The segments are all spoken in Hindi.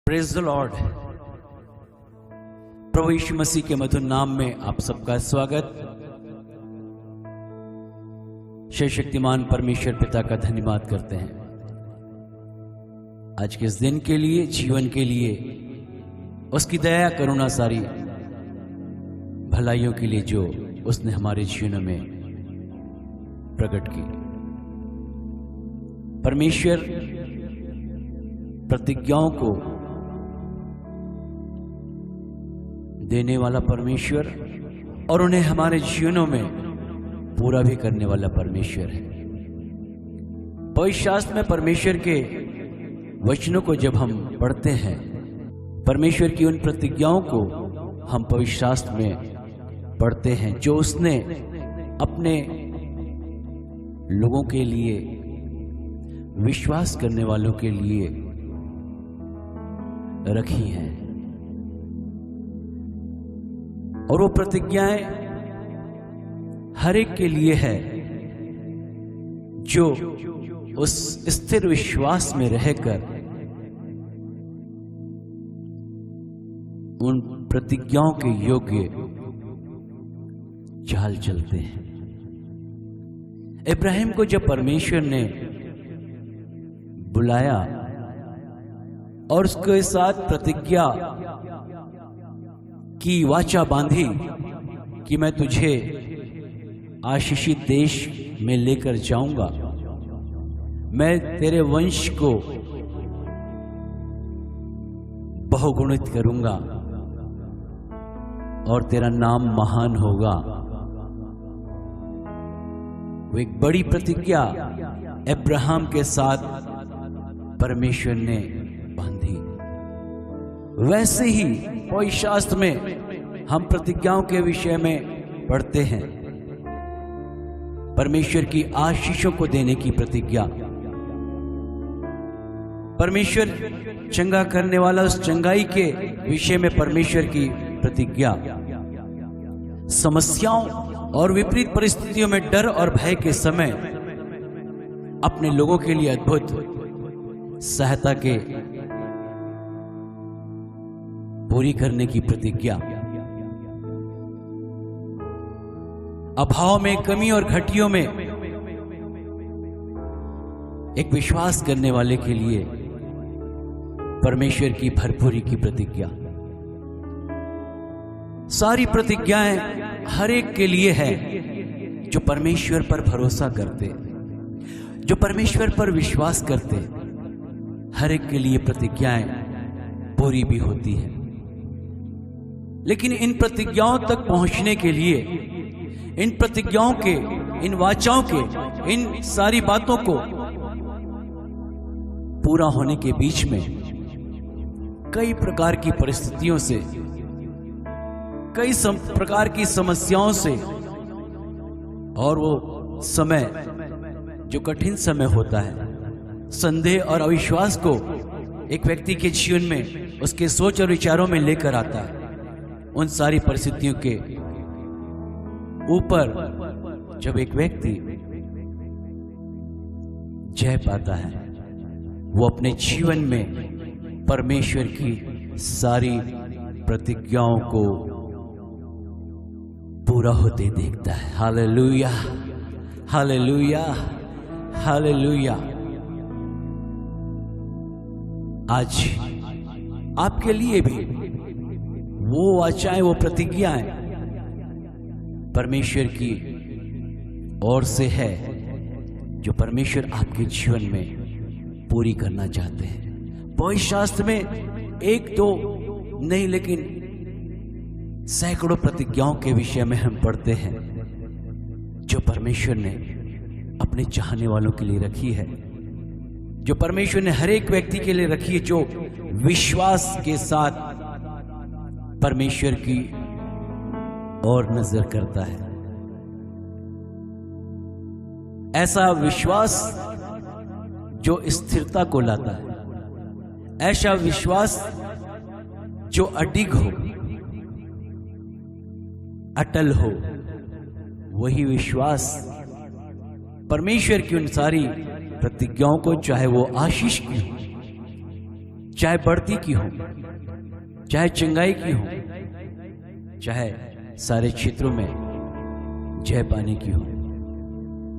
Praise the Lord. प्रभु यीशु मसीह के मधुर नाम में आप सबका स्वागत। सर्वशक्तिमान परमेश्वर पिता का धन्यवाद करते हैं आज के इस दिन के लिए, जीवन के लिए, उसकी दया करुणा सारी भलाइयों के लिए जो उसने हमारे जीवन में प्रकट की। परमेश्वर प्रतिज्ञाओं को देने वाला परमेश्वर और उन्हें हमारे जीवनों में पूरा भी करने वाला परमेश्वर है। पवित्र शास्त्र में परमेश्वर के वचनों को जब हम पढ़ते हैं, परमेश्वर की उन प्रतिज्ञाओं को हम पवित्र शास्त्र में पढ़ते हैं जो उसने अपने लोगों के लिए, विश्वास करने वालों के लिए रखी हैं। और वो प्रतिज्ञाएं हर एक के लिए है जो उस स्थिर विश्वास में रहकर उन प्रतिज्ञाओं के योग्य चाल चलते हैं। इब्राहिम को जब परमेश्वर ने बुलाया और उसके साथ प्रतिज्ञा की वाचा बांधी कि मैं तुझे आशीषित देश में लेकर जाऊंगा, मैं तेरे वंश को बहुगुणित करूंगा और तेरा नाम महान होगा। वो एक बड़ी प्रतिज्ञा अब्राहम के साथ परमेश्वर ने बांधी। वैसे ही पवित्र शास्त्र में हम प्रतिज्ञाओं के विषय में पढ़ते हैं। परमेश्वर की आशीषों को देने की प्रतिज्ञा, परमेश्वर चंगा करने वाला उस चंगाई के विषय में परमेश्वर की प्रतिज्ञा, समस्याओं और विपरीत परिस्थितियों में डर और भय के समय अपने लोगों के लिए अद्भुत सहायता के पूरी करने की प्रतिज्ञा, अभाव में, कमी और घटियों में एक विश्वास करने वाले के लिए परमेश्वर की भरपूरी की प्रतिज्ञा। सारी प्रतिज्ञाएं हर एक के लिए है जो परमेश्वर पर भरोसा करते, जो परमेश्वर पर विश्वास करते। हर एक के लिए प्रतिज्ञाएं पूरी भी होती है। लेकिन इन प्रतिज्ञाओं तक पहुंचने के लिए, इन प्रतिज्ञाओं के, इन वाचाओं के, इन सारी बातों को पूरा होने के बीच में कई प्रकार की परिस्थितियों से, कई प्रकार की समस्याओं से, और वो समय जो कठिन समय होता है, संदेह और अविश्वास को एक व्यक्ति के जीवन में, उसके सोच और विचारों में लेकर आता है। उन सारी परिस्थितियों के ऊपर जब एक व्यक्ति जय पाता है, वो अपने जीवन में परमेश्वर की सारी प्रतिज्ञाओं को पूरा होते देखता है। Hallelujah, hallelujah, hallelujah. आज आपके लिए भी वो वाचाएं, वो प्रतिज्ञाएं परमेश्वर की ओर से है जो परमेश्वर आपके जीवन में पूरी करना चाहते हैं। पवित्र शास्त्र में एक दो नहीं, लेकिन सैकड़ों प्रतिज्ञाओं के विषय में हम पढ़ते हैं जो परमेश्वर ने अपने चाहने वालों के लिए रखी है, जो परमेश्वर ने हर एक व्यक्ति के लिए रखी है जो विश्वास के साथ परमेश्वर की ओर नजर करता है। ऐसा विश्वास जो स्थिरता को लाता है, ऐसा विश्वास जो अडिग हो, अटल हो, वही विश्वास परमेश्वर की उन सारी प्रतिज्ञाओं को, चाहे वो आशीष की हो, चाहे बढ़ती की हो, चाहे चंगाई की हो, चाहे सारे क्षेत्रों में जय पाने की हो,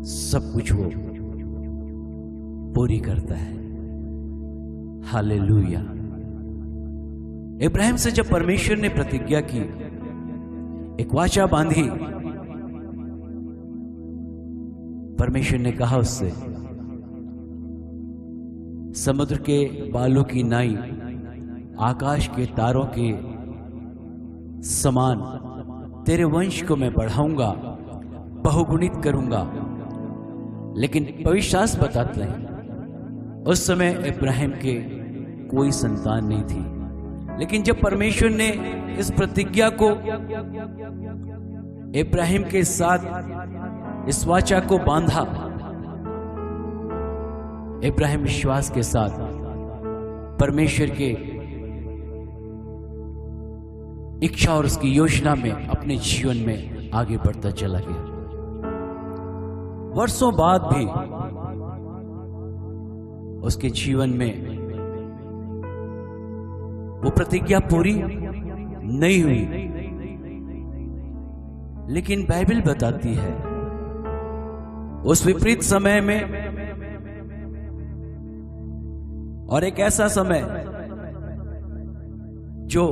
सब कुछ वो पूरी करता है। हालेलुया। इब्राहिम से जब परमेश्वर ने प्रतिज्ञा की, एक वाचा बांधी, परमेश्वर ने कहा उससे, समुद्र के बालों की नाई, आकाश के तारों के समान तेरे वंश को मैं बढ़ाऊंगा, बहुगुणित करूंगा। लेकिन पवित्र शास्त्र बताते हैं उस समय इब्राहिम के कोई संतान नहीं थी। लेकिन जब परमेश्वर ने इस प्रतिज्ञा को इब्राहिम के साथ, इस वाचा को बांधा, इब्राहिम विश्वास के साथ परमेश्वर के इच्छा और उसकी योजना में अपने जीवन में आगे बढ़ता चला गया। वर्षों बाद भी उसके जीवन में वो प्रतिज्ञा पूरी नहीं हुई। लेकिन बाइबल बताती है उस विपरीत समय में, और एक ऐसा समय जो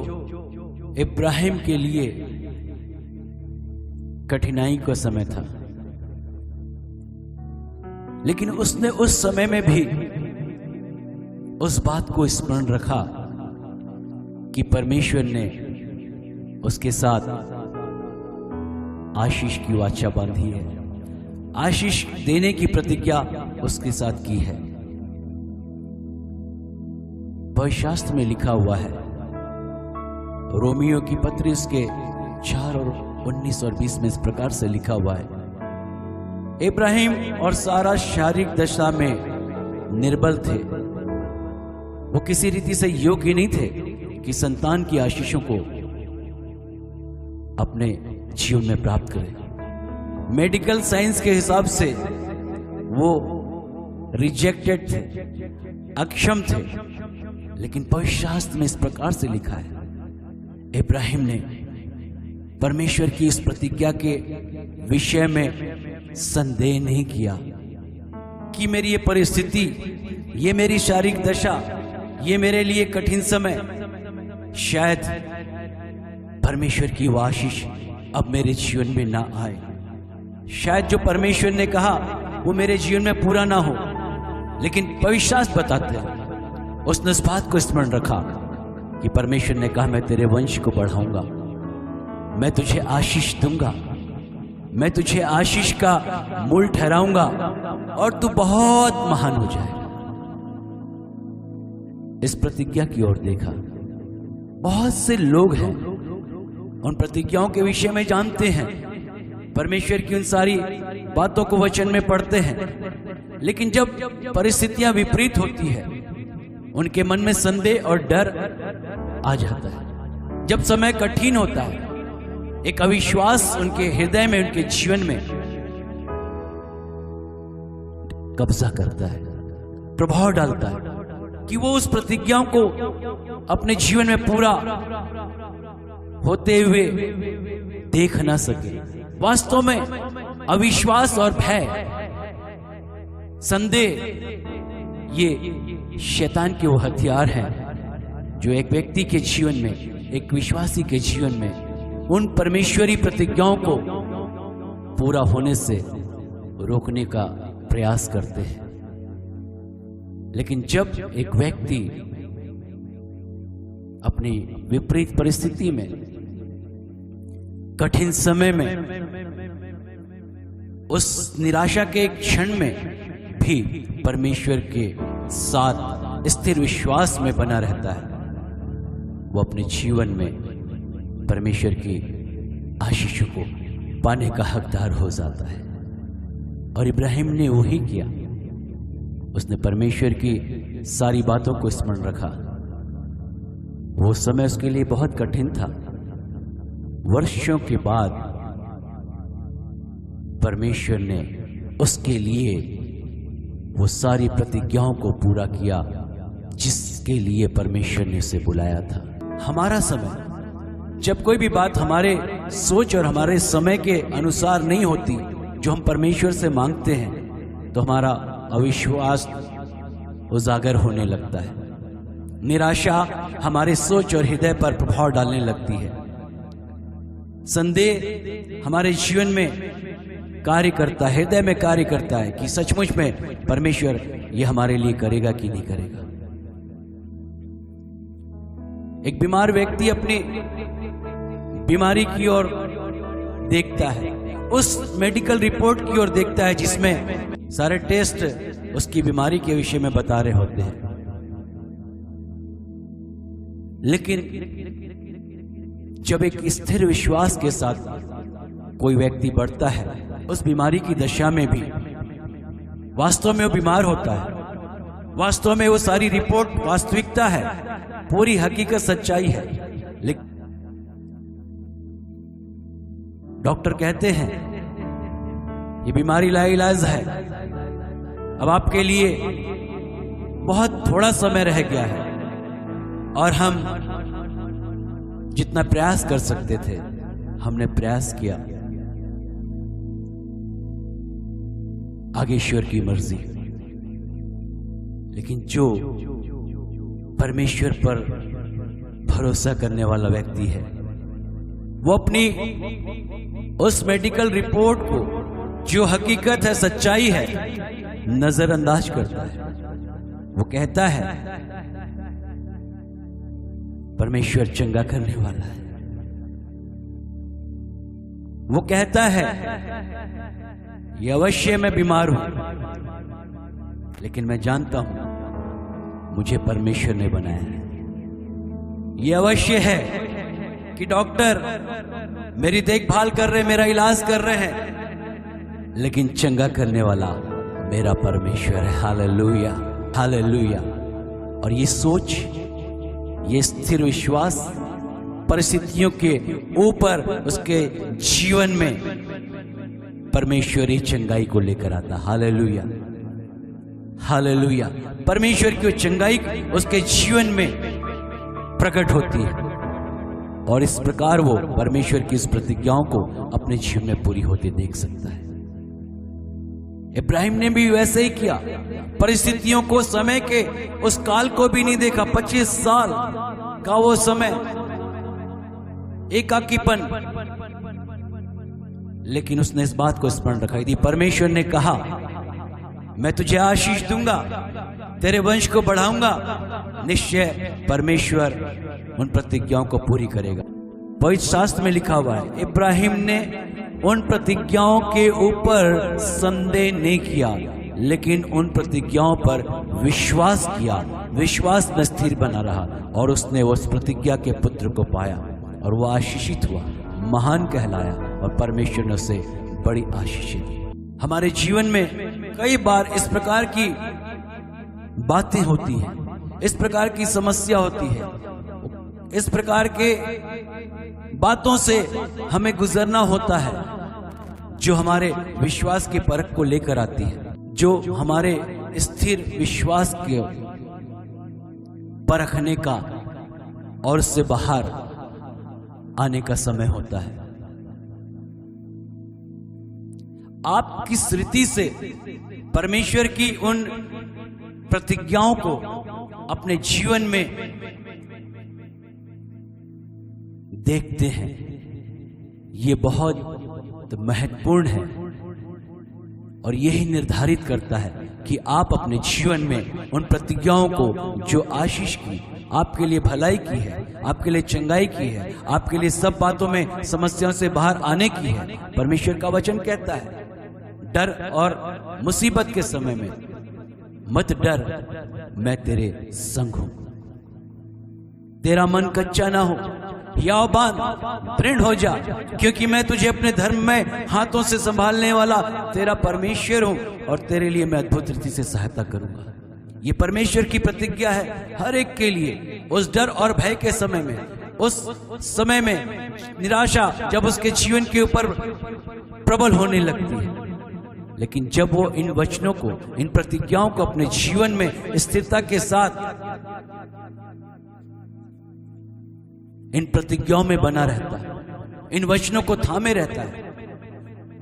इब्राहिम के लिए कठिनाई का समय था, लेकिन उसने उस समय में भी उस बात को स्मरण रखा कि परमेश्वर ने उसके साथ आशीष की वाचा बांधी है, आशीष देने की प्रतिज्ञा उसके साथ की है। पवित्र शास्त्र में लिखा हुआ है, रोमियो की पत्री उसके 4 और 19 और 20 में इस प्रकार से लिखा हुआ है, इब्राहिम और सारा शारीरिक दशा में निर्बल थे, वो किसी रीति से योग्य नहीं थे कि संतान की आशीषों को अपने जीवन में प्राप्त करें। मेडिकल साइंस के हिसाब से वो रिजेक्टेड थे, अक्षम थे। लेकिन पवित्र शास्त्र में इस प्रकार से लिखा है, इब्राहिम ने परमेश्वर की इस प्रतिज्ञा के विषय में संदेह नहीं किया कि मेरी ये परिस्थिति, ये मेरी शारीरिक दशा, ये मेरे लिए कठिन समय, शायद परमेश्वर की वो आशीष अब मेरे जीवन में ना आए। शायद जो परमेश्वर ने कहा वो मेरे जीवन में पूरा ना हो। लेकिन पवित्र शास्त्र बताते हैं उसने इस बात को स्मरण रखा कि परमेश्वर ने कहा, मैं तेरे वंश को बढ़ाऊंगा, मैं तुझे आशीष दूंगा, मैं तुझे आशीष का मूल ठहराऊंगा और तू बहुत महान हो जाएगा। इस प्रतिज्ञा की ओर देखा। बहुत से लोग हैं उन प्रतिज्ञाओं के विषय में जानते हैं, परमेश्वर की उन सारी बातों को वचन में पढ़ते हैं, लेकिन जब परिस्थितियां विपरीत होती है उनके मन में संदेह और डर आ जाता है। जब समय कठिन होता है, एक अविश्वास उनके हृदय में, उनके जीवन में कब्जा करता है, प्रभाव डालता है कि वो उस प्रतिज्ञाओं को अपने जीवन में पूरा होते हुए देख ना सके। वास्तव में अविश्वास और भय, संदेह, ये शैतान के वो हथियार हैं जो एक व्यक्ति के जीवन में, एक विश्वासी के जीवन में उन परमेश्वरी प्रतिज्ञाओं को पूरा होने से रोकने का प्रयास करते हैं। लेकिन जब एक व्यक्ति अपनी विपरीत परिस्थिति में, कठिन समय में, उस निराशा के एक क्षण में भी परमेश्वर के साथ स्थिर विश्वास में बना रहता है, वो अपने जीवन में परमेश्वर की आशीषों को पाने का हकदार हो जाता है। और इब्राहिम ने वही किया, उसने परमेश्वर की सारी बातों को स्मरण रखा। वो समय उसके लिए बहुत कठिन था। वर्षों के बाद परमेश्वर ने उसके लिए वो सारी प्रतिज्ञाओं को पूरा किया जिसके लिए परमेश्वर ने उसे बुलाया था। हमारा समय, जब कोई भी बात हमारे सोच और हमारे समय के अनुसार नहीं होती, जो हम परमेश्वर से मांगते हैं, तो हमारा अविश्वास उजागर होने लगता है। निराशा हमारे सोच और हृदय पर प्रभाव डालने लगती है। संदेह हमारे जीवन में कार्य करता है, हृदय में कार्य करता है कि सचमुच में परमेश्वर ये हमारे लिए करेगा कि नहीं करेगा। एक बीमार व्यक्ति अपनी बीमारी की ओर देखता है, उस मेडिकल रिपोर्ट की ओर देखता है जिसमें सारे टेस्ट उसकी बीमारी के विषय में बता रहे होते हैं। लेकिन जब एक स्थिर विश्वास के साथ कोई व्यक्ति बढ़ता है, उस बीमारी की दशा में भी वास्तव में वो बीमार होता है, वास्तव में वो सारी रिपोर्ट वास्तविकता है, पूरी हकीकत सच्चाई है, लेकिन डॉक्टर कहते हैं ये बीमारी लाइलाज है, अब आपके लिए बहुत थोड़ा समय रह गया है, और हम जितना प्रयास कर सकते थे हमने प्रयास किया, आगे ईश्वर की मर्जी। लेकिन जो परमेश्वर पर भरोसा करने वाला व्यक्ति है, वो अपनी उस मेडिकल रिपोर्ट को, जो हकीकत है, सच्चाई है, नजरअंदाज करता है। वो कहता है परमेश्वर चंगा करने वाला है। वो कहता है ये अवश्य मैं बीमार हूं, लेकिन मैं जानता हूं मुझे परमेश्वर ने बनाया है। ये अवश्य है कि डॉक्टर मेरी देखभाल कर रहे, मेरा इलाज कर रहे हैं, लेकिन चंगा करने वाला मेरा परमेश्वर है। Hallelujah, hallelujah. और ये सोच, ये स्थिर विश्वास परिस्थितियों के ऊपर उसके जीवन में परमेश्वरी चंगाई को लेकर आता। Hallelujah, hallelujah. परमेश्वर की चंगाई उसके जीवन में प्रकट होती है, और इस प्रकार वो परमेश्वर की इस प्रतिज्ञाओं को अपने जीवन में पूरी होते देख सकता है। इब्राहिम ने भी वैसे ही किया, परिस्थितियों को, समय के उस काल को भी नहीं देखा। 25 साल का वो समय, एकाकीपन, लेकिन उसने इस बात को स्मरण रखा थी, परमेश्वर ने कहा मैं तुझे आशीष दूंगा, तेरे वंश को बढ़ाऊंगा, निश्चय परमेश्वर उन प्रतिज्ञाओं को पूरी करेगा। पवित्र शास्त्र में लिखा हुआ है, इब्राहिम ने उन प्रतिज्ञाओं के ऊपर संदेह नहीं किया, लेकिन उन प्रतिज्ञाओं पर विश्वास किया, विश्वास में स्थिर बना रहा, और उसने उस प्रतिज्ञा के पुत्र को पाया, और वह आशीषित हुआ, महान कहलाया, और परमेश्वर ने उसे बड़ी आशीषें दी। हमारे जीवन में कई बार इस प्रकार की बातें होती हैं, इस प्रकार की समस्या होती है, इस प्रकार के बातों से हमें गुजरना होता है, जो हमारे विश्वास की परख को लेकर आती है, जो हमारे स्थिर विश्वास के परखने का और उससे बाहर आने का समय होता है। आप किस रीति से परमेश्वर की उन प्रतिज्ञाओं को अपने जीवन में देखते हैं, ये बहुत महत्वपूर्ण है, और यही निर्धारित करता है कि आप अपने जीवन में उन प्रतिज्ञाओं को, जो आशीष की, आपके लिए भलाई की है, आपके लिए चंगाई की है, आपके लिए सब बातों में समस्याओं से बाहर आने की है। परमेश्वर का वचन कहता है, डर और मुसीबत के समय में मत डर, मैं तेरे संग हूं, तेरा मन कच्चा ना हो, याबान दृढ़ हो जा, क्योंकि मैं तुझे अपने धर्म में हाथों से संभालने वाला तेरा परमेश्वर हूं, और तेरे लिए मैं अद्भुत रीति से सहायता करूंगा। ये परमेश्वर की प्रतिज्ञा है हर एक के लिए। उस डर और भय के समय में, उस समय में निराशा जब उसके जीवन के ऊपर प्रबल होने लगती है, लेकिन जब वो इन वचनों को, इन प्रतिज्ञाओं को अपने जीवन में स्थिरता के साथ इन प्रतिज्ञाओं में बना रहता है, इन वचनों को थामे रहता है,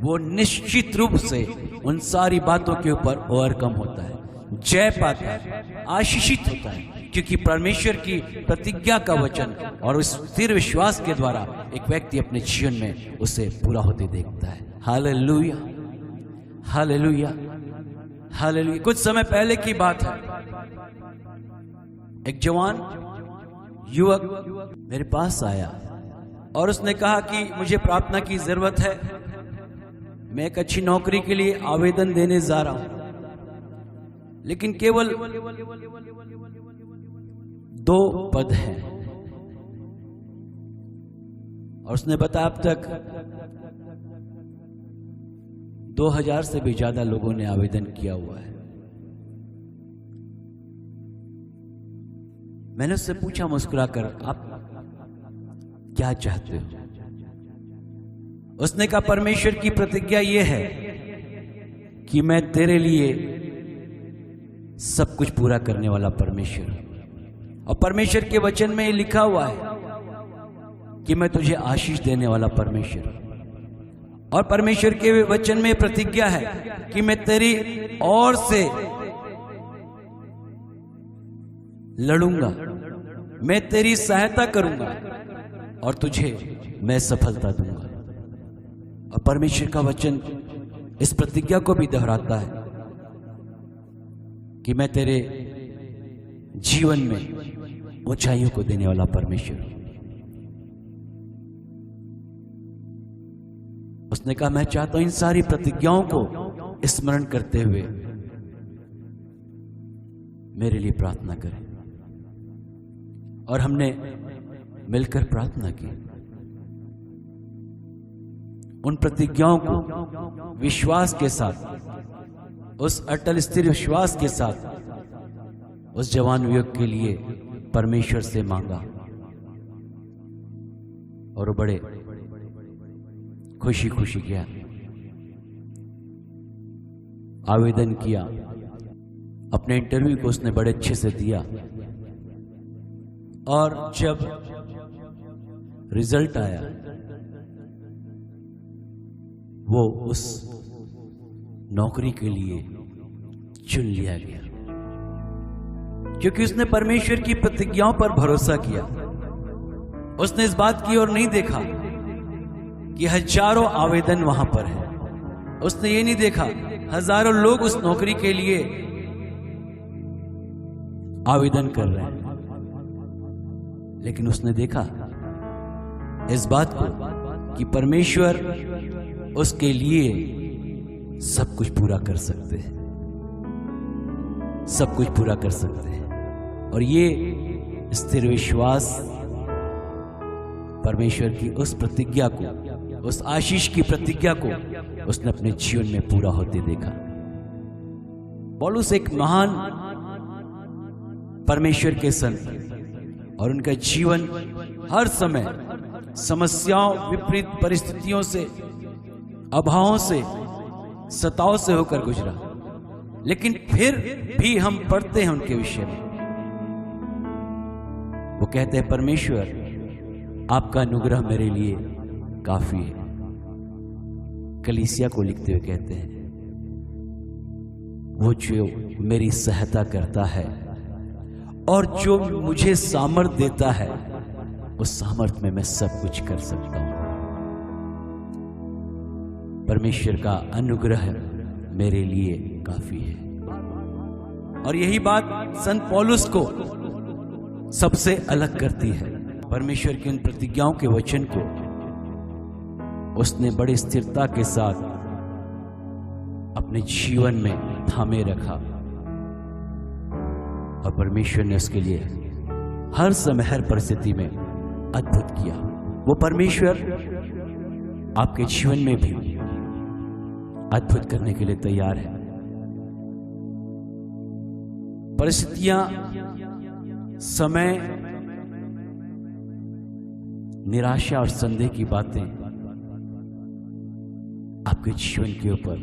वो निश्चित रूप से उन सारी बातों के ऊपर ओवरकम होता है, जय पाता है, आशीषित होता है, क्योंकि परमेश्वर की प्रतिज्ञा का वचन और उस स्थिर विश्वास के द्वारा एक व्यक्ति अपने जीवन में उसे पूरा होते देखता है। Hallelujah, hallelujah, hallelujah. कुछ समय पहले की बात है, एक जवान युवक मेरे पास आया और उसने कहा कि मुझे प्रार्थना की जरूरत है, मैं एक अच्छी नौकरी के लिए आवेदन देने जा रहा हूं, लेकिन केवल 2 पद हैं। और उसने बताया अब तक 2000 से भी ज्यादा लोगों ने आवेदन किया हुआ है। मैंने उससे पूछा मुस्कुराकर, आप क्या चाहते हो? उसने कहा, परमेश्वर की प्रतिज्ञा यह है कि मैं तेरे लिए सब कुछ पूरा करने वाला परमेश्वर, और परमेश्वर के वचन में लिखा हुआ है कि मैं तुझे आशीष देने वाला परमेश्वर, और परमेश्वर के वचन में प्रतिज्ञा है कि मैं तेरी ओर से लड़ूंगा, मैं तेरी सहायता करूंगा और तुझे मैं सफलता दूंगा। और परमेश्वर का वचन इस प्रतिज्ञा को भी दोहराता है कि मैं तेरे जीवन में ऊंचाइयों को देने वाला परमेश्वर। उसने कहा, मैं चाहता हूं इन सारी प्रतिज्ञाओं को स्मरण करते हुए मेरे लिए प्रार्थना करें। और हमने मिलकर प्रार्थना की। उन प्रतिज्ञाओं को विश्वास के साथ, उस अटल स्थिर विश्वास के साथ उस जवान युवक के लिए परमेश्वर से मांगा, और वो बड़े खुशी खुशी गया, आवेदन किया, अपने इंटरव्यू को उसने बड़े अच्छे से दिया। और जब रिजल्ट आया, वो उस नौकरी के लिए चुन लिया गया, क्योंकि उसने परमेश्वर की प्रतिज्ञाओं पर भरोसा किया। उसने इस बात की ओर नहीं देखा कि हजारों आवेदन वहां पर है, उसने ये नहीं देखा हजारों लोग उस नौकरी के लिए आवेदन कर रहे हैं, लेकिन उसने देखा इस बात को कि परमेश्वर उसके लिए सब कुछ पूरा कर सकते हैं, सब कुछ पूरा कर सकते हैं। और ये स्थिर विश्वास परमेश्वर की उस प्रतिज्ञा को, उस आशीष की प्रतिज्ञा को उसने अपने जीवन में पूरा होते देखा। पौलुस एक महान परमेश्वर के संत, और उनका जीवन हर समय समस्याओं, विपरीत परिस्थितियों से, अभावों से, सताओं से होकर गुजरा, लेकिन फिर भी हम पढ़ते हैं उनके विषय में, वो कहते हैं, परमेश्वर आपका अनुग्रह मेरे लिए काफी है। कलीसिया को लिखते हुए कहते हैं, वो जो मेरी सहायता करता है और जो मुझे सामर्थ देता है, उस सामर्थ में मैं सब कुछ कर सकता हूं। परमेश्वर का अनुग्रह मेरे लिए काफी है। और यही बात संत पौलुस को सबसे अलग करती है। परमेश्वर की उन प्रतिज्ञाओं के वचन को उसने बड़ी स्थिरता के साथ अपने जीवन में थामे रखा, और परमेश्वर ने उसके लिए हर समय, हर परिस्थिति में अद्भुत किया। वो परमेश्वर आपके जीवन में भी अद्भुत करने के लिए तैयार है। परिस्थितियां, समय, निराशा और संदेह की बातें आपके जीवन के ऊपर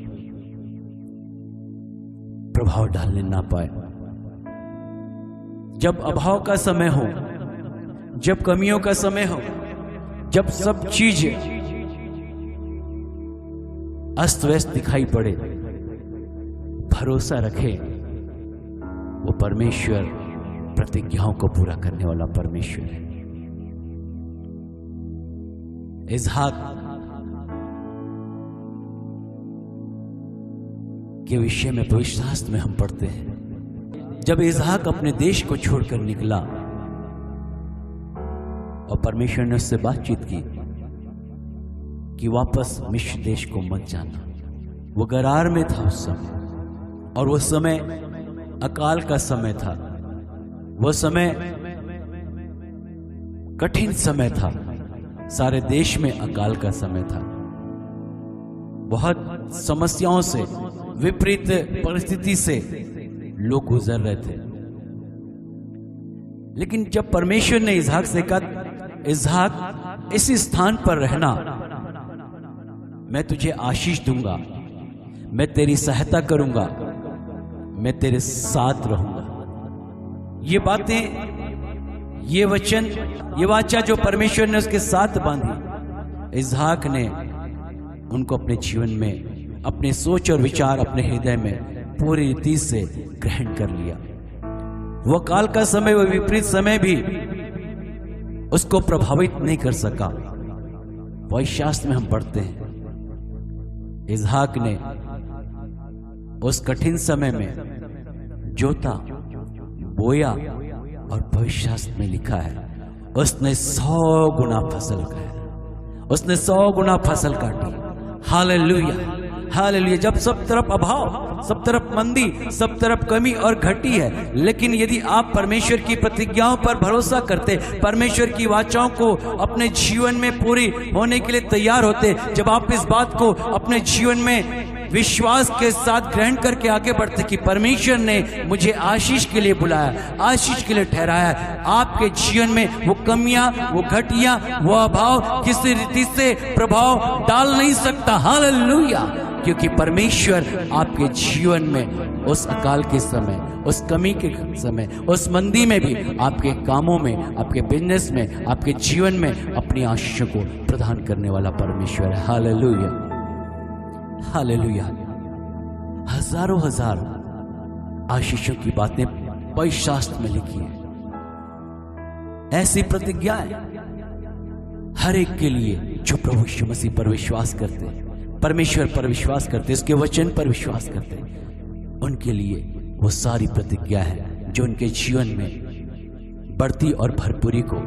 प्रभाव डालने ना पाए। जब अभाव का समय हो, जब कमियों का समय हो, जब सब चीज अस्त व्यस्त दिखाई पड़े, भरोसा रखे, वो परमेश्वर प्रतिज्ञाओं को पूरा करने वाला परमेश्वर है। इसहाक के विषय में पवित्र शास्त्र में हम पढ़ते हैं, जब इसहाक अपने देश को छोड़कर निकला और परमेश्वर ने उससे बातचीत की कि वापस मिस्र देश को मत जाना। वो गरार में था उस समय, और वो समय अकाल का समय था, वो समय कठिन समय था, सारे देश में अकाल का समय था। बहुत समस्याओं से, विपरीत परिस्थिति से लोग गुजर रहे थे। लेकिन जब परमेश्वर ने इसहाक से कहा, इसहाक इसी स्थान पर रहना, मैं तुझे आशीष दूंगा, मैं तेरी सहायता करूंगा, मैं तेरे साथ रहूंगा। ये बातें, ये वचन, ये वाचा जो परमेश्वर ने उसके साथ बांधी, इसहाक ने उनको अपने जीवन में, अपने सोच और विचार, अपने हृदय में पूरी रीति से ग्रहण कर लिया। वो काल का समय, वो विपरीत समय भी उसको प्रभावित नहीं कर सका। वही शास्त्र में हम पढ़ते हैं, इसहाक ने उस कठिन समय में जोता, बोया, और भविष्य शास्त्र में लिखा है उसने 100 गुना फसल खाया, उसने 100 गुना फसल काटी। Hallelujah, hallelujah. जब सब तरफ अभाव, सब तरफ मंदी, सब तरफ कमी और घटी है, लेकिन यदि आप परमेश्वर की प्रतिज्ञाओं पर भरोसा करते, परमेश्वर की वाचाओं को अपने जीवन में पूरी होने के लिए तैयार होते, जब आप इस बात को अपने जीवन में विश्वास के साथ ग्रहण करके आगे बढ़ते कि परमेश्वर ने मुझे आशीष के लिए बुलाया, आशीष के लिए ठहराया, आपके जीवन में वो कमियां, वो घटियां, वो अभाव किसी रीति से प्रभाव डाल नहीं सकता। हालेलुया। क्योंकि परमेश्वर आपके जीवन में उस अकाल के समय, उस कमी के समय, उस मंदी में भी आपके कामों में, आपके बिजनेस में, आपके जीवन में अपनी आशीषों को प्रदान करने वाला परमेश्वर है। Hallelujah, hallelujah. हजारों हजार आशीषों की बातें पवित्र शास्त्र में लिखी है। ऐसी प्रतिज्ञाएं हर एक के लिए जो प्रभु यीशु मसीह पर विश्वास करते हैं, परमेश्वर पर विश्वास करते, इसके वचन पर विश्वास करते, उनके लिए वो सारी प्रतिज्ञा है जो उनके जीवन में बढ़ती और भरपूरी को,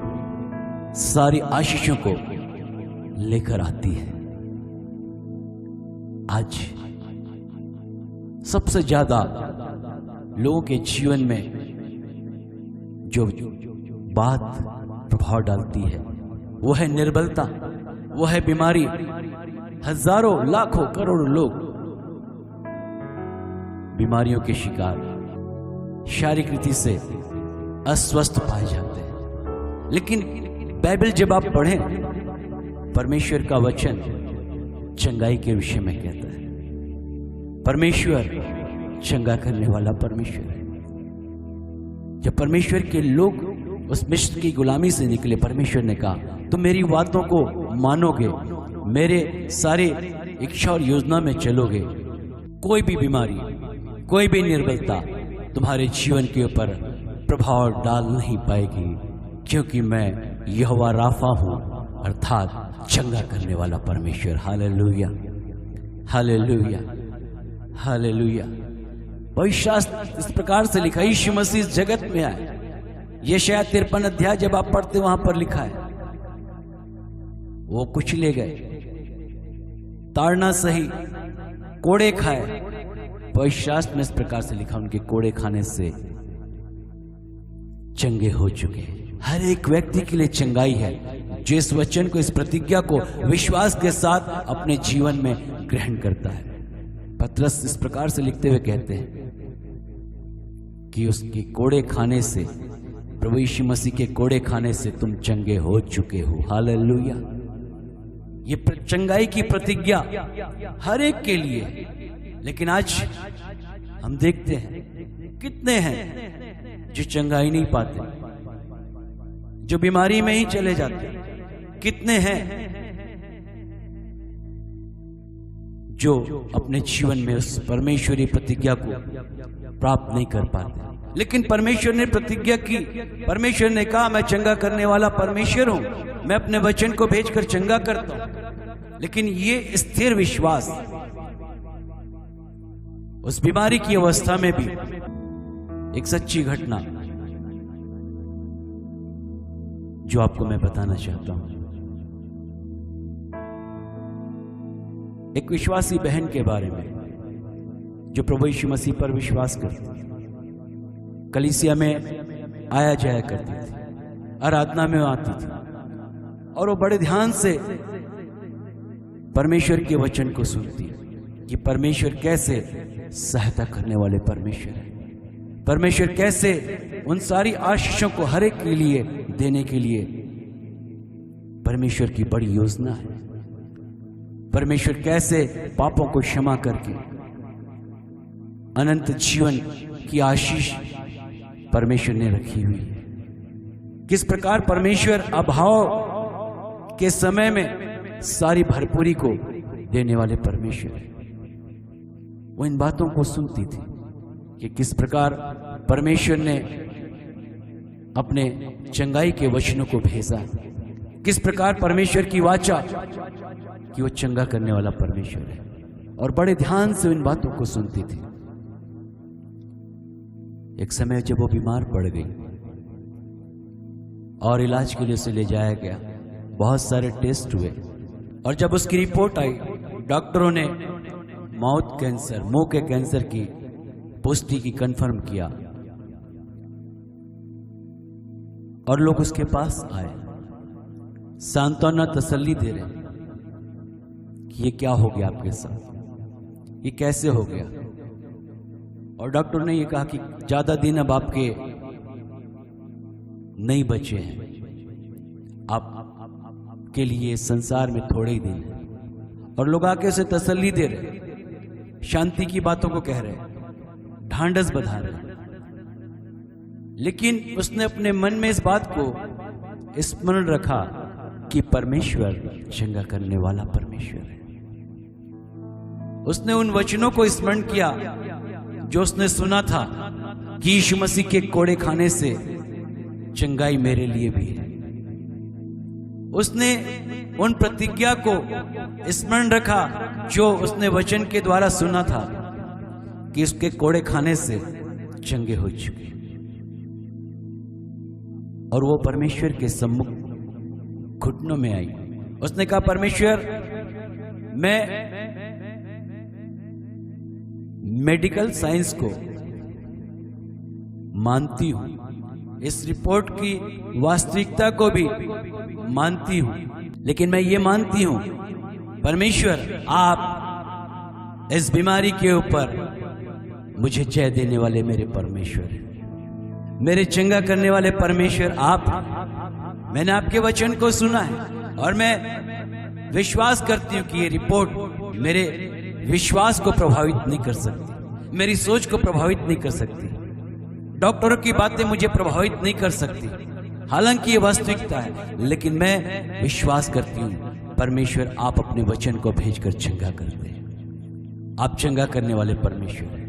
सारी आशीषों को लेकर आती है। आज सबसे ज्यादा लोगों के जीवन में जो बात प्रभाव डालती है वो है निर्बलता, वो है बीमारी। हजारों, लाखों, करोड़ों लोग बीमारियों के शिकार, शारीरिक रीति से अस्वस्थ पाए जाते हैं। लेकिन बाइबल जब आप पढ़ें, परमेश्वर का वचन चंगाई के विषय में कहता है। परमेश्वर चंगा करने वाला परमेश्वर है। जब परमेश्वर के लोग उस मिस्र की गुलामी से निकले, परमेश्वर ने कहा तुम मेरी बातों को मानोगे, मेरे सारे इच्छा और योजना में चलोगे, कोई भी बीमारी, कोई भी निर्बलता तुम्हारे जीवन के ऊपर प्रभाव डाल नहीं पाएगी, क्योंकि मैं यहोवा राफा हूं, अर्थात चंगा करने वाला परमेश्वर। Hallelujah, hallelujah, hallelujah. पवित्र शास्त्र इस प्रकार से लिखा, यीशु मसीह इस जगत में आए। यशायाह 53 अध्याय जब आप पढ़ते वहां पर लिखा है, वो कुचले गए, ताड़ना सही, कोड़े खाए। पवित्र शास्त्र में इस प्रकार से लिखा, उनके कोड़े खाने से चंगे हो चुके। हर एक व्यक्ति के लिए चंगाई है जो इस वचन को, इस प्रतिज्ञा को विश्वास के साथ अपने जीवन में ग्रहण करता है। पतरस इस प्रकार से लिखते हुए कहते हैं कि उसके कोड़े खाने से, प्रभु यीशु मसीह के कोड़े खाने से तुम चंगे हो चुके हो। हालेलुया। ये चंगाई की प्रतिज्ञा हर एक के लिए। लेकिन आज हम देखते हैं कितने हैं जो चंगाई नहीं पाते, जो बीमारी में ही चले जाते हैं। कितने हैं जो अपने जीवन में उस परमेश्वरी प्रतिज्ञा को प्राप्त नहीं कर पाते। लेकिन परमेश्वर ने प्रतिज्ञा की, परमेश्वर ने कहा मैं चंगा करने वाला परमेश्वर हूं, मैं अपने वचन को भेजकर चंगा करता हूं। लेकिन ये स्थिर विश्वास उस बीमारी की अवस्था में भी, एक सच्ची घटना जो आपको मैं बताना चाहता हूं। एक विश्वासी बहन के बारे में जो प्रभु यीशु मसीह पर विश्वास करती, कलीसिया में आया जाया करती थी, आराधना में आती थी और वो बड़े ध्यान से परमेश्वर के वचन को सुनती कि परमेश्वर कैसे सहायता करने वाले परमेश्वर है, परमेश्वर कैसे उन सारी आशीषों को हर एक के लिए देने के लिए परमेश्वर की बड़ी योजना है। परमेश्वर कैसे पापों को क्षमा करके अनंत जीवन की आशीष परमेश्वर ने रखी हुई है। किस प्रकार परमेश्वर अभाव के समय में सारी भरपूरी को देने वाले परमेश्वर है। वो इन बातों को सुनती थी कि किस प्रकार परमेश्वर ने अपने चंगाई के वचनों को भेजा, किस प्रकार परमेश्वर की वाचा कि वो चंगा करने वाला परमेश्वर है, और बड़े ध्यान से इन बातों को सुनती थी। एक समय जब वो बीमार पड़ गई और इलाज के लिए उसे ले जाया गया, बहुत सारे टेस्ट हुए और जब उसकी रिपोर्ट आई, डॉक्टरों ने माउथ कैंसर, मुंह के कैंसर की पुष्टि की कंफर्म किया और लोग उसके पास आए, सांत्वना तसल्ली दे रहे कि ये क्या हो गया आपके साथ, ये कैसे हो गया। और डॉक्टर ने ये कहा कि ज्यादा दिन अब आपके नहीं बचे हैं, आप के लिए संसार में थोड़े ही दिन हैं। और लोग आके उसे तसल्ली दे रहे, शांति की बातों को कह रहे, ढांढस बधा रहे। लेकिन उसने अपने मन में इस बात को स्मरण रखा कि परमेश्वर चंगा करने वाला परमेश्वर है। उसने उन वचनों को स्मरण किया जो उसने सुना था कि यीशु मसीह के कोड़े खाने से चंगाई मेरे लिए भी है। उसने उन प्रतिज्ञा को स्मरण रखा जो उसने वचन के द्वारा सुना था कि उसके कोड़े खाने से चंगे हो चुके, और वो परमेश्वर के सम्मुख घुटनों में आई। उसने कहा परमेश्वर, मैं मेडिकल साइंस को मानती हूं, इस रिपोर्ट की वास्तविकता को भी मानती हूं, लेकिन मैं ये मानती हूं परमेश्वर आप इस बीमारी के ऊपर मुझे जय देने वाले मेरे परमेश्वर हैं, मेरे चंगा करने वाले परमेश्वर आप। मैंने आपके वचन को सुना है और मैं विश्वास करती हूं कि ये रिपोर्ट मेरे विश्वास को प्रभावित नहीं कर सकती, मेरी सोच को प्रभावित नहीं कर सकती, डॉक्टरों की बातें मुझे प्रभावित नहीं कर सकती, हालांकि ये वास्तविकता है। लेकिन मैं विश्वास करती हूं परमेश्वर आप अपने वचन को भेजकर चंगा करते हैं, आप चंगा करने वाले परमेश्वर हैं।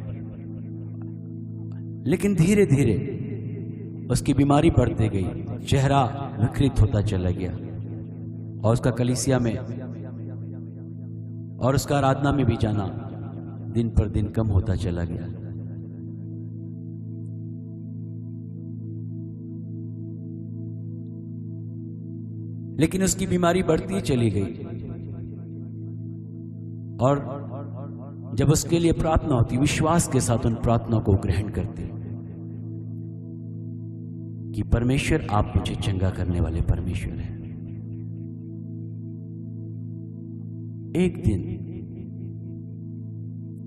लेकिन धीरे धीरे उसकी बीमारी बढ़ती गई, चेहरा विकृत होता चला गया और उसका कलीसिया में और उसका आराधना में भी जाना दिन पर दिन कम होता चला गया। लेकिन उसकी बीमारी बढ़ती चली गई और जब उसके लिए प्रार्थना होती, विश्वास के साथ उन प्रार्थना को ग्रहण करते कि परमेश्वर आप मुझे चंगा करने वाले परमेश्वर हैं। एक दिन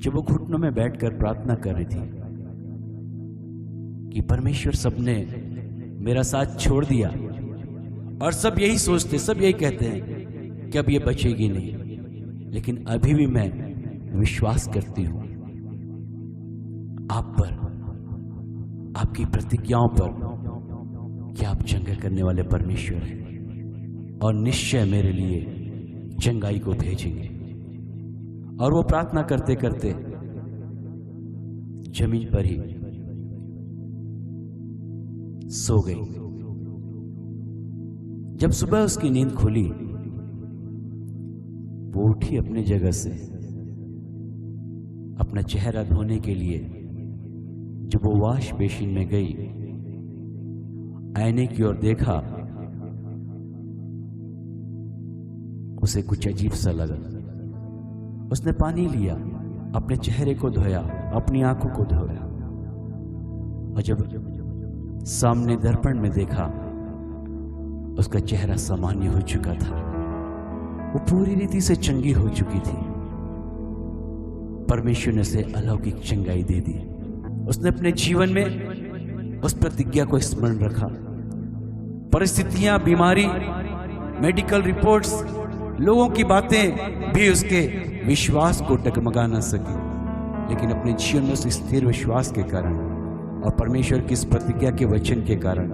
जब वो घुटनों में बैठकर प्रार्थना कर रही थी कि परमेश्वर, सबने मेरा साथ छोड़ दिया और सब यही सोचते, सब यही कहते हैं कि अब ये बचेगी नहीं, लेकिन अभी भी मैं विश्वास करती हूं आप पर, आपकी प्रतिज्ञाओं पर, कि आप चंगा करने वाले परमेश्वर हैं और निश्चय मेरे लिए चंगाई को भेजेंगे। और वो प्रार्थना करते करते जमीन पर ही सो गई। जब सुबह उसकी नींद खुली, वो उठी अपनी जगह से, अपना चेहरा धोने के लिए जब वो वॉश बेसिन में गई, आईने की ओर देखा, उसे कुछ अजीब सा लगा। उसने पानी लिया, अपने चेहरे को धोया, अपनी आंखों को धोया, और जब सामने दर्पण में देखा, उसका चेहरा सामान्य हो चुका था। वो पूरी रीति से चंगी हो चुकी थी। परमेश्वर ने उसे अलौकिक चंगाई दे दी। उसने अपने जीवन में उस प्रतिज्ञा को स्मरण रखा। परिस्थितियां, बीमारी, मेडिकल रिपोर्ट्स, लोगों की बातें भी उसके विश्वास को डगमगा न सकी, लेकिन अपने जीवन में उस स्थिर विश्वास के कारण और परमेश्वर की इस प्रतिज्ञा के वचन के कारण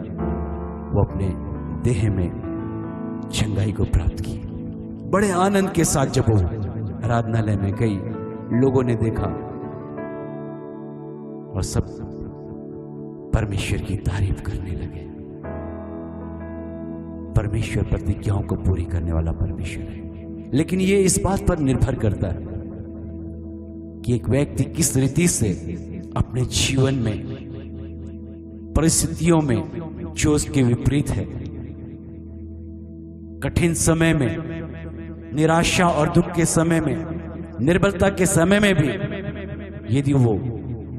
वो अपने देह में चंगाई को प्राप्त की। बड़े आनंद के साथ जब वो आराधनालय में गई, लोगों ने देखा और सब परमेश्वर की तारीफ करने लगे। परमेश्वर प्रतिज्ञाओं को पूरी करने वाला परमेश्वर है, लेकिन ये इस बात पर निर्भर करता है कि एक व्यक्ति किस रीति से अपने जीवन में परिस्थितियों में जो उसके विपरीत है, कठिन समय में, निराशा और दुख के समय में, निर्बलता के समय में भी यदि वो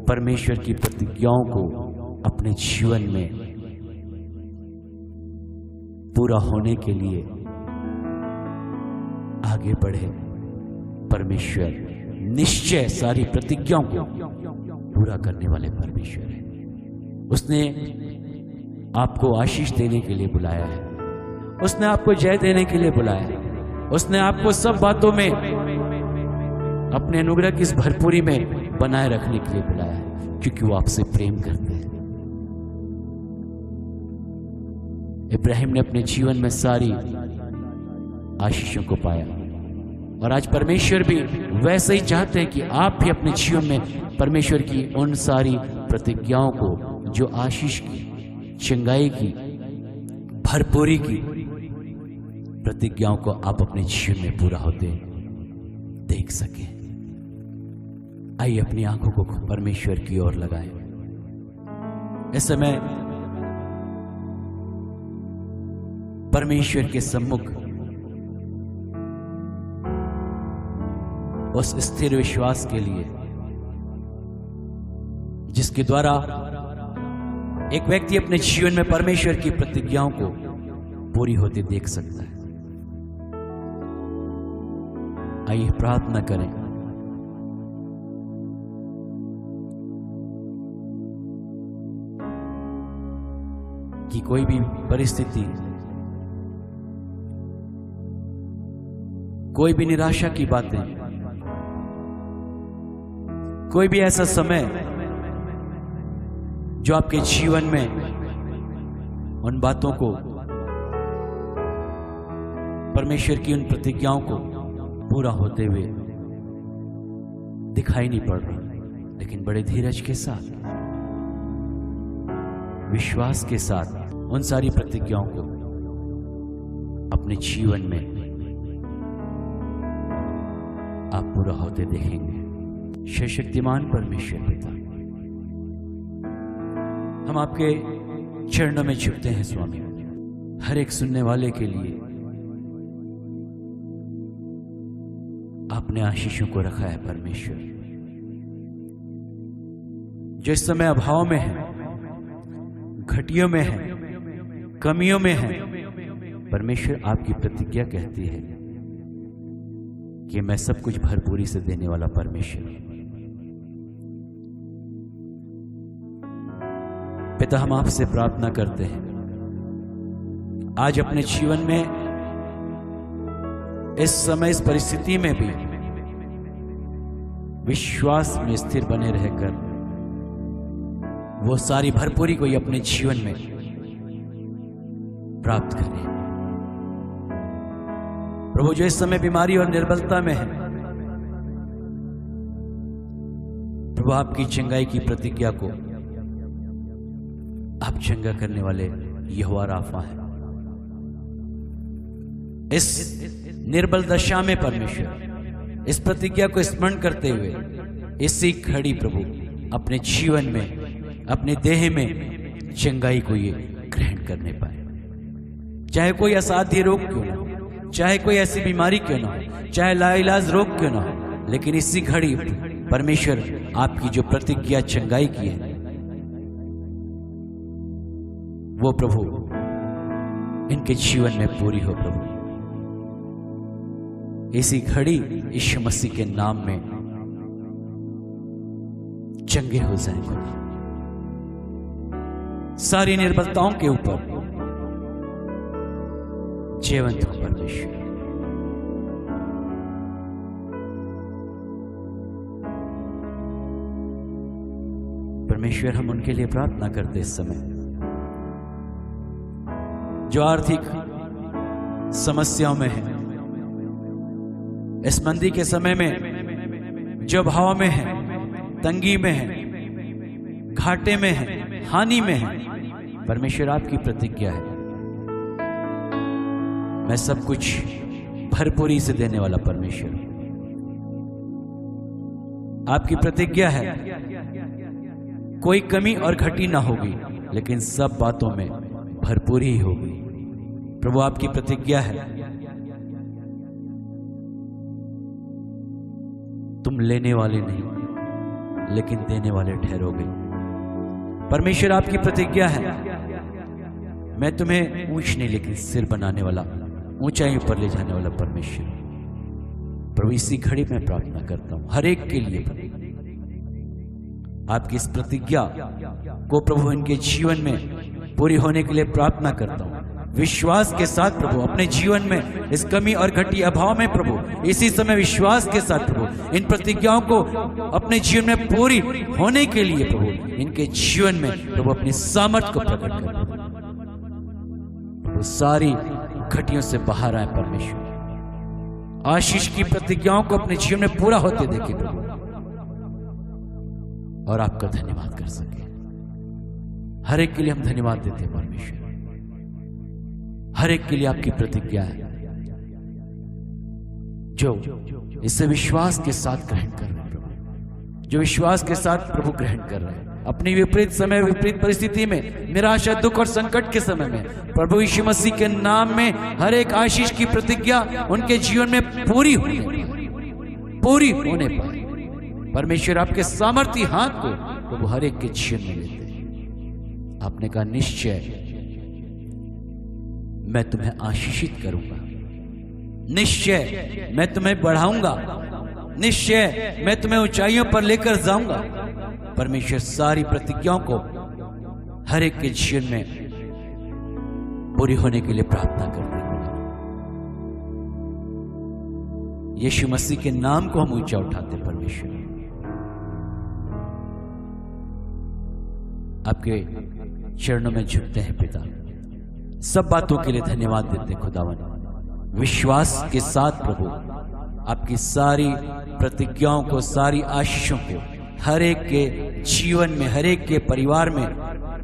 परमेश्वर की प्रतिज्ञाओं को अपने जीवन में पूरा होने के लिए आगे बढ़े, परमेश्वर निश्चय सारी प्रतिज्ञाओं को पूरा करने वाले परमेश्वर है। उसने आपको आशीष देने के लिए बुलाया है, उसने आपको जय देने के लिए बुलाया है, उसने आपको सब बातों में अपने अनुग्रह की इस भरपूरी में बनाए रखने के लिए बुलाया है, क्योंकि वो आपसे प्रेम करते हैं। इब्राहिम ने अपने जीवन में सारी आशीषों को पाया, और आज परमेश्वर भी वैसे ही चाहते हैं कि आप भी अपने जीवन में परमेश्वर की उन सारी प्रतिज्ञाओं को, जो आशीष की, चंगाई की, भरपूरी की प्रतिज्ञाओं को आप अपने जीवन में पूरा होते देख सके। आइए अपनी आंखों को परमेश्वर की ओर लगाएं। इस समय परमेश्वर के सम्मुख उस स्थिर विश्वास के लिए जिसके द्वारा एक व्यक्ति अपने जीवन में परमेश्वर की प्रतिज्ञाओं को पूरी होते देख सकता है। आइए प्रार्थना करें। कि कोई भी परिस्थिति, कोई भी निराशा की बातें, कोई भी ऐसा समय जो आपके जीवन में उन बातों को, परमेश्वर की उन प्रतिज्ञाओं को पूरा होते हुए दिखाई नहीं पड़ रहा, लेकिन बड़े धीरज के साथ, विश्वास के साथ उन सारी प्रतिज्ञाओं को अपने जीवन में आप पूरा होते देखेंगे। सर्वशक्तिमान परमेश्वर पिता, हम आपके चरणों में झुकते हैं स्वामी। हर एक सुनने वाले के लिए आपने आशीषों को रखा है परमेश्वर, जो इस समय अभाव में है, घटियों में है, कमियों में है। परमेश्वर आपकी प्रतिज्ञा कहती है कि मैं सब कुछ भरपूरी से देने वाला परमेश्वर। पिता, हम आपसे प्रार्थना करते हैं आज अपने जीवन में, इस समय, इस परिस्थिति में भी विश्वास में स्थिर बने रहकर वो सारी भरपूरी को अपने जीवन में प्राप्त करें। प्रभु जो इस समय बीमारी और निर्बलता में है, प्रभु आपकी चंगाई की प्रतिज्ञा को आप चंगा करने वाले यहोवा राफा है। इस निर्बल दशा में परमेश्वर इस प्रतिज्ञा को स्मरण करते हुए इसी घड़ी प्रभु अपने जीवन में, अपने देह में चंगाई को ये ग्रहण करने पाए। चाहे कोई असाध्य रोग क्यों ना हो, चाहे कोई ऐसी बीमारी क्यों ना हो, चाहे लाइलाज रोग क्यों ना हो, लेकिन इसी घड़ी परमेश्वर आपकी जो प्रतिज्ञा चंगाई की है वो प्रभु इनके जीवन में पूरी हो। प्रभु इसी घड़ी यीशु मसीह के नाम में चंगे हो जाएंगे। सारी निर्बलताओं के ऊपर जीवंत हो परमेश्वर। परमेश्वर हम उनके लिए प्रार्थना करते इस समय जो आर्थिक समस्याओं में है, इस मंदी के समय में जो भाव में है, तंगी में है, घाटे में है, हानि में है, परमेश्वर आपकी प्रतिज्ञा है मैं सब कुछ भरपूरी से देने वाला परमेश्वर। आपकी प्रतिज्ञा है कोई कमी और घटी ना होगी, लेकिन सब बातों में भरपूरी ही होगी। प्रभु आपकी प्रतिज्ञा है तुम लेने वाले नहीं लेकिन देने वाले ठहरोगे। परमेश्वर आपकी प्रतिज्ञा है मैं तुम्हें ऊंच नहीं लेकिन सिर बनाने वाला, ऊंचाई पर ले जाने वाला परमेश्वर। प्रभु इसी घड़ी में प्रार्थना करता हूं हर एक के लिए आपकी इस प्रतिज्ञा को प्रभु इनके जीवन में पूरी होने के लिए प्रार्थना करता हूं। विश्वास के साथ प्रभु अपने जीवन में इस कमी और घटी अभाव में प्रभु इसी समय विश्वास के साथ प्रभु इन प्रतिज्ञाओं को अपने जीवन में पूरी होने के लिए प्रभु इनके जीवन में प्रभु अपनी सामर्थ्य को प्रकट कर प्रभु सारी घटियों से बाहर आए परमेश्वर। आशीष की प्रतिज्ञाओं को अपने जीवन में पूरा होते देखे प्रभु और आपका धन्यवाद कर सके। हर एक के लिए हम धन्यवाद देते हैं परमेश्वर। हर एक के लिए आपकी प्रतिज्ञा है जो इसे विश्वास के साथ ग्रहण कर रहे हैं प्रभु, जो विश्वास के साथ प्रभु ग्रहण कर रहे हैं अपनी विपरीत समय, विपरीत परिस्थिति में, निराशा, दुख और संकट के समय में प्रभु यीशु मसीह के नाम में हर एक आशीष की प्रतिज्ञा उनके जीवन में पूरी होने पर परमेश्वर आपके सामर्थी हाथ को प्रभु हर एक के जीवन में लेते हैं। आपने कहा निश्चय मैं तुम्हें आशीषित करूंगा, निश्चय मैं तुम्हें बढ़ाऊंगा, निश्चय मैं तुम्हें ऊंचाइयों पर लेकर जाऊंगा। परमेश्वर सारी प्रतिज्ञाओं को हर एक के जीवन में पूरी होने के लिए प्रार्थना करते हैं। यीशु मसीह के नाम को हम ऊंचा उठाते हैं परमेश्वर। आपके चरणों में झुकते हैं पिता। सब बातों के लिए धन्यवाद देते हैं खुदावन। विश्वास के साथ प्रभु आपकी सारी प्रतिज्ञाओं को, सारी आशीषों को हर एक के जीवन में, हर एक के परिवार में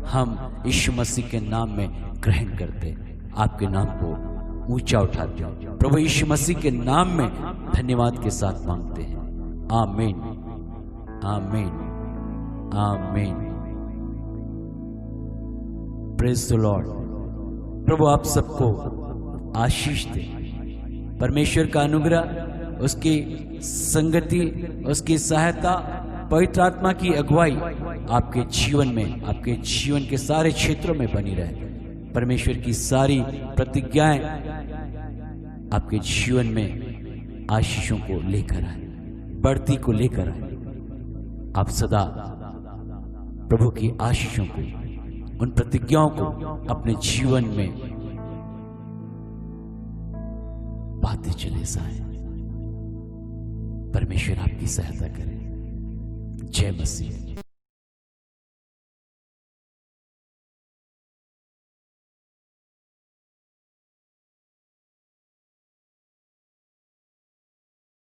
हम यीशु मसीह के नाम में ग्रहण करते, आपके नाम को ऊंचा उठाते हैं प्रभु यीशु मसीह के नाम में धन्यवाद के साथ मांगते हैं। आमीन, आमीन, आमीन। Praise the Lord. प्रभु आप सबको आशीष दे। परमेश्वर का अनुग्रह, उसकी संगति, उसकी सहायता, पवित्र आत्मा की अगुवाई आपके जीवन में, आपके जीवन के सारे क्षेत्रों में बनी रहे। परमेश्वर की सारी प्रतिज्ञाएं आपके जीवन में आशीषों को लेकर आए, बढ़ती को लेकर आए। आप सदा प्रभु की आशीषों को, उन प्रतिज्ञाओं को अपने जीवन में पाते चले जाएं। परमेश्वर आपकी सहायता करे। जय मसीह।